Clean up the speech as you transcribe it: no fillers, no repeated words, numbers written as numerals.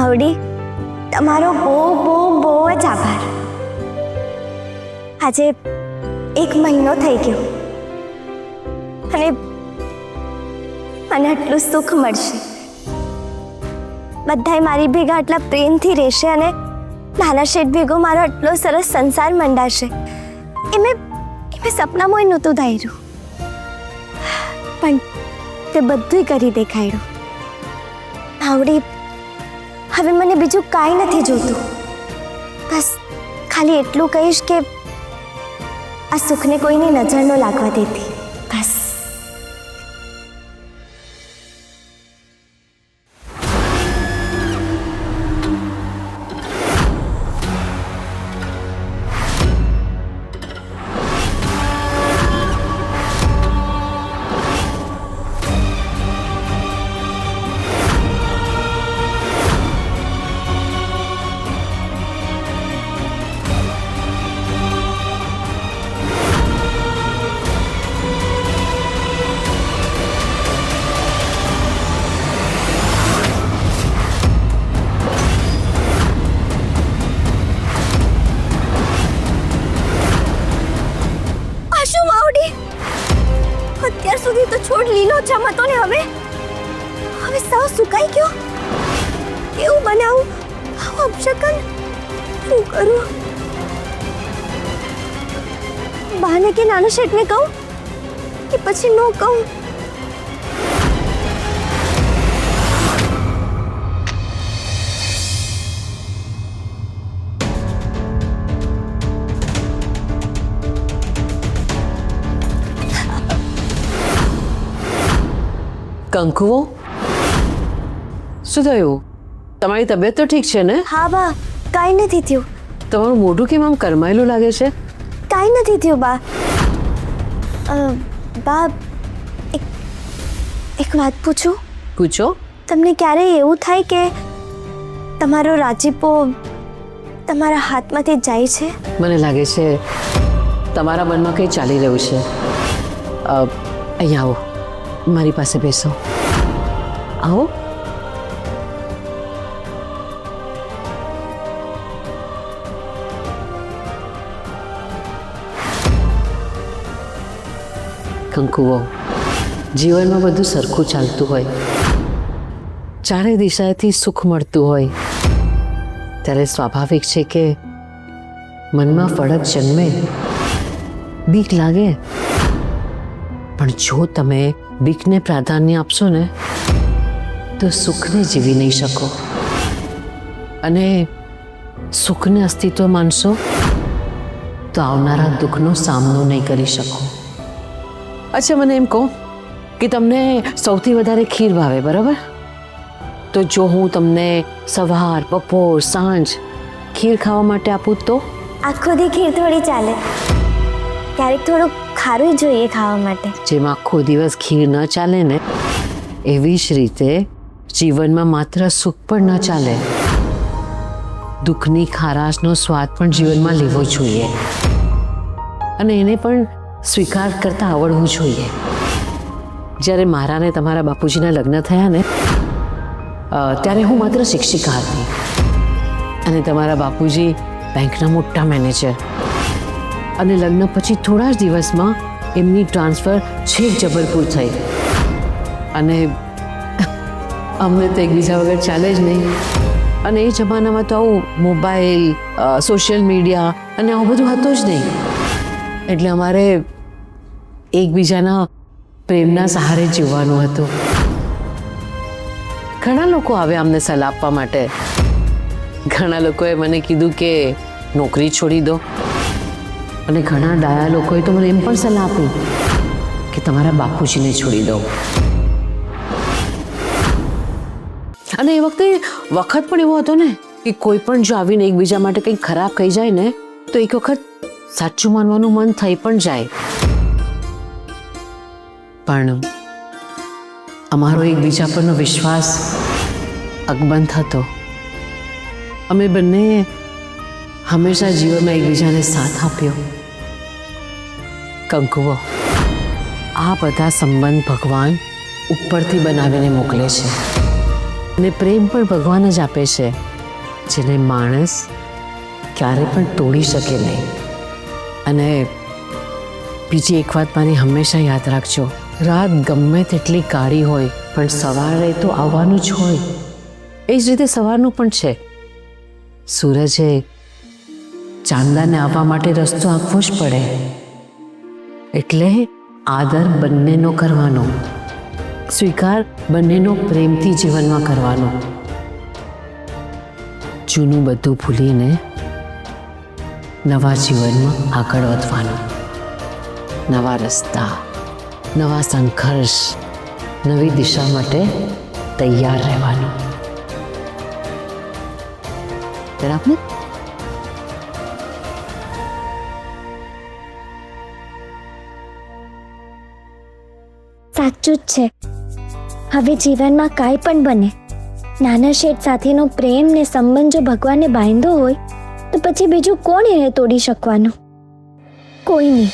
ભાવડી, તમારો બહુ બહુ બહુ જ આભાર. આજે 1 મહિનો થઈ ગયો અને મને આટલું સુખ મળશે. બધાય મારી ભેગા આટલા પ્રેમથી રહેશે અને નાના શેઠ ભેગો મારો આટલો સરસ સંસાર મંડાશે. એ મેં સપનામાં નહોતું ધાર્યું, પણ તે બધું કરી દેખાડ્યું. ભાવડી, હવે મને બીજું કાંઈ નથી જોતું. બસ ખાલી એટલું કહીશ કે આ સુખને કોઈની નજર ન લાગવા દેતી, બસ. અત્યાર સુધી તો છોડ લીલો ચમતો ને હવે સાવ સુકાઈ ગયો. કેવું બનાવું આવું અપશકન? શું કરું? બાને કે નાનો શેઠને કહું કે પછી ન કહું? કંકુઓ, શું થયું? તમારી તબિયત તો ઠીક છે ને? હા બા, કાંઈ નથી થયું. તમારું મોઢું કેમ આમ કરમાયેલું લાગે છે? કાંઈ નથી થયું બા. બા, એક વાત પૂછું? પૂછો. તમને ક્યારેય એવું થાય કે તમારો રાજીપો તમારા હાથમાંથી જાય છે? મને લાગે છે તમારા મનમાં કંઈ ચાલી રહ્યું છે. અહીંયા આવો, મારી પાસે બેસો. આવો. કંકુઓ, જીવનમાં બધું સરખું ચાલતું હોય, ચારે દિશાએથી સુખ મળતું હોય ત્યારે સ્વાભાવિક છે કે મનમાં ફળક જન્મે, બીક લાગે. પણ જો તમે બીકને પ્રાધાન્ય આપશો ને તો સુખને જીવી નહીં શકો, અને સુખને અસ્તિત્વ માનશો તો આવનારા દુઃખનો સામનો નહીં કરી શકો. અચ્છા, મને એમ કહો કે તમને સૌથી વધારે ખીર ભાવે, બરાબર? તો જો હું તમને સવાર, બપોર, સાંજ ખીર ખાવા માટે આપું તો? આખો દી ખીર થોડી ચાલે, ક્યારેક થોડું ખારું જોઈએ ખાવા માટે. જેમ આખો દિવસ ખીર ન ચાલે ને, એવી જ રીતે જીવનમાં માત્ર સુખ પણ ન ચાલે, દુઃખની ખારાશનો સ્વાદ પણ જીવનમાં લેવો જોઈએ, અને એને પણ સ્વીકાર કરતા આવડવું જોઈએ. જ્યારે મારા ને તમારા બાપુજીના લગ્ન થયા ને, ત્યારે હું માત્ર શિક્ષિકા હતી અને તમારા બાપુજી બેંકના મોટા મેનેજર. અને લગ્ન પછી થોડા જ દિવસમાં એમની ટ્રાન્સફર છેક જબલપુર થઈ, અને અમને તો એકબીજા વગર ચાલે જ નહીં. અને એ જમાનામાં તો આવું મોબાઈલ, સોશિયલ મીડિયા અને આવું બધું હતું જ નહીં, એટલે અમારે એકબીજાના પ્રેમના સહારે જીવવાનું હતું. ઘણા લોકો આવ્યા અમને સલાહ આપવા માટે. ઘણા લોકોએ મને કીધું કે નોકરી છોડી દો, અને ઘણા ડાયા લોકોએ તો મને એમ પણ સલાહ આપી કે તમારા બાપુજીને છોડી દો. અને એ વખત પણ એવો હતો ને કે કોઈ પણ જો આવીને એકબીજા માટે કંઈક ખરાબ કહી જાય ને તો એક વખત સાચું માનવાનું મન થઈ પણ જાય. પણ અમારો એકબીજા પરનો વિશ્વાસ અકબંધ હતો. અમે બંને હંમેશા જીવનમાં એકબીજાને સાથ આપ્યો. કંકુઓ, આ બધા સંબંધ ભગવાન ઉપરથી બનાવીને મોકલે છે, ને પ્રેમ પણ ભગવાન જ આપે છે, જેને માણસ ક્યારે પણ તોડી શકે નહીં. અને બીજી એક વાત મારી હંમેશા યાદ રાખજો, રાત ગમે તેટલી કાળી હોય પણ સવારે તો આવવાનું જ હોય. એ જ રીતે સવારનું પણ છે. સૂરજે ચાંદાને આવવા માટે રસ્તો આપવો જ પડે. એટલે આદર બંનેનો કરવાનો, સ્વીકાર બંનેનો પ્રેમથી જીવનમાં કરવાનો. જૂનું બધું ભૂલીને નવા જીવનમાં આગળ વધવાનું. નવા રસ્તા, નવા સંઘર્ષ, નવી દિશા માટે તૈયાર રહેવાનું. બરાબર? સાચું જ છે. હવે જીવનમાં કાંઈ પણ બને, નાના શેઠ સાથેનો પ્રેમ ને સંબંધ જો ભગવાને બાંધ્યો હોય તો પછી બીજું કોણ એને તોડી શકવાનું? કોઈ નહીં.